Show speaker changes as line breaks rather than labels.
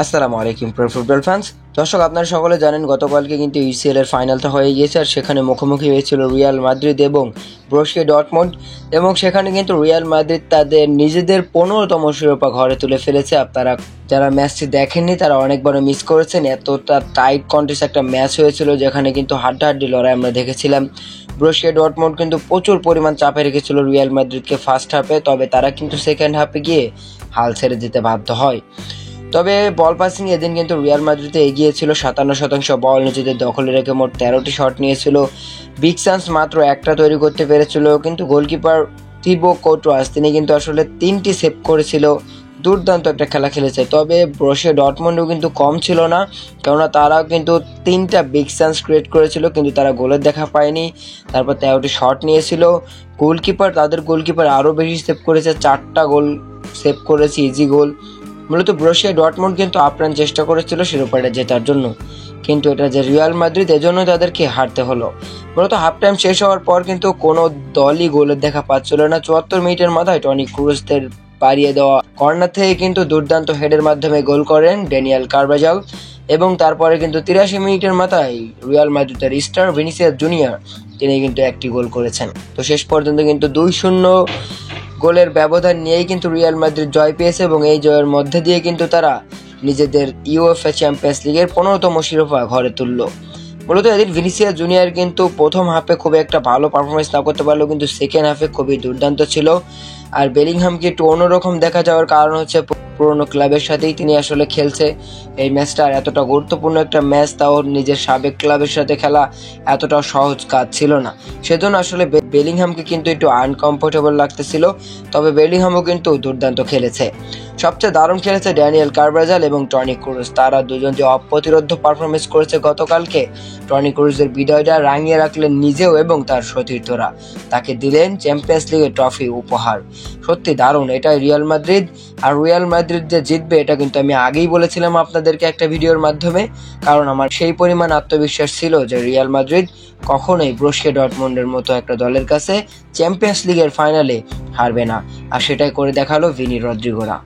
আসসালামু আলাইকুম প্রিয় ফুটবল ফ্যান্স। দর্শক, আপনারা সকলে জানেন গতকালকে কিন্তু ইউসিএল এর ফাইনালটা হয়ে গিয়েছে, আর সেখানে মুখোমুখি হয়েছিল রিয়াল মাদ্রিদ এবং ব্রুসিয়া ডর্টমুন্ড। এবং সেখানে কিন্তু রিয়াল মাদ্রিদ তাদের নিজেদের 15তম শিরোপা ঘরে তুলে ফেলেছে। আপনারা যারা ম্যাচটি দেখেননি তারা অনেক বড় মিস করেছেন। এতটা টাইট কন্টেস্ট একটা ম্যাচ হয়েছিল, যেখানে কিন্তু হাড্ডাহাড্ডি লড়াই আমরা দেখেছিলাম। ব্রুসিয়া ডর্টমুন্ড কিন্তু প্রচুর পরিমাণ চাপে রেখেছিল রিয়াল মাদ্রিদকে ফার্স্ট হাফে, তবে তারা কিন্তু সেকেন্ড হাফে গিয়ে হাল ছেড়ে দিতে বাধ্য হয়। তবে বল পাসিং এদিন কিন্তু রিয়াল মাদ্রিদে এগিয়ে ছিল। 57% বল নিজেদের দখলে রেখে মোট 13টি শট নিয়েছিল। বিগ চান্স মাত্র একটা তৈরি করতে পেরেছিল, কিন্তু গোলকিপার থিবো কর্তুয়াস তিনি কিন্তু আসলে 3টি সেভ করেছিল। দুর্দান্ত একটা খেলা খেলেছে। তবে ব্রুসিয়া ডর্টমুন্ডও কিন্তু কম ছিল না, কেননা তারাও কিন্তু 3টা বিগ চান্স ক্রিয়েট করেছিল, কিন্তু তারা গোলের দেখা পায়নি। তারপর 13টি শট নিয়েছিল। তাদের গোলকিপার আরও বেশি সেভ করেছে, 4টা গোল সেভ করেছে, ইজি গোল। মূলত ব্রুসিয়া ডর্টমুন্ড কিন্তু আপ্রাণ চেষ্টা করেছিল শিরোপাটা জেতার জন্য, কিন্তু এটা যে রিয়াল মাদ্রিদ, এজন্য তাদেরকে হারতে হলো। মূলত হাফ টাইম শেষ হওয়ার পর কিন্তু কোনো দলই গোলের দেখা পাচ্ছিল না। 74 মিনিটের মাথায় টনি ক্রুজদের পারিয়ে দেওয়া কর্নার থেকে কিন্তু দুর্দান্ত হেডের মাধ্যমে গোল করেন ড্যানিয়েল কারবাজাল। এবং তারপরে কিন্তু 83 মিনিটের মাথায় রিয়াল মাদ্রিদের স্টার ভিনিসিয়াস জুনিয়র তিনি কিন্তু একটি গোল করেছেন। তো শেষ পর্যন্ত কিন্তু 2-0 গোলের ব্যবধান নিয়েই কিন্তু রিয়াল মাদ্রিদ জয় পেয়েছে, এবং এই জয়ের মধ্যে দিয়ে কিন্তু তারা নিজেদের ইউএফএ চ্যাম্পিয়ন্স লিগের 15তম শিরোপা ঘরে তুলল। মূলত এদিন ভিনিসিয়াস জুনিয়র কিন্তু প্রথম হাফে খুব একটা ভালো পারফরমেন্স না করতে পারলেও কিন্তু সেকেন্ড হাফে খুবই দুর্দান্ত ছিল। আর বেলিংহামকে একটু অন্যরকম দেখা যাওয়ার কারণ হচ্ছে পুরনো ক্লাবের সাথেই তিনি আসলে খেলছে। এই ম্যাচটা এতটা গুরুত্বপূর্ণ একটা ম্যাচ, তাও নিজের সাবেক ক্লাবের সাথে খেলা এতটা সহজ কাজ ছিল না। সেজন্য আসলে বেলিংহামকে কিন্তু একটু আনকমফোর্টেবল লাগতেছিল। তবে বেলিংহামও কিন্তু দুর্দান্ত খেলেছে। সবচেয়ে দারুণ খেলেছে ড্যানিয়েল কারবাজাল এবং টনি ক্রুজ। তারা দুজন যে অপ্রতিরোধ্য পারফরমেন্স করেছে গতকালকে, টনি ক্রুজের বিজয়টা রাঙিয়ে রাখলেন নিজেও এবং তার সতীর্থরা। তাকে দিলেন চ্যাম্পিয়ন্স লিগের ট্রফি উপহার। সত্যি দারুণ। এটাই রিয়াল মাদ্রিদ। আর রিয়াল মাদ্রিদ যে জিতবে এটা কিন্তু আমি আগেই বলেছিলাম আপনাদেরকে একটা ভিডিওর মাধ্যমে, কারণ আমার সেই পরিমাণ আত্মবিশ্বাস ছিল যে রিয়াল মাদ্রিদ কখনোই ব্রুসিয়া ডর্টমুন্ডের মতো একটা দলের কাছে চ্যাম্পিয়ন্স লিগের ফাইনালে হারবে না। আর সেটাই করে দেখালো ভিনি রদ্রিগোরা।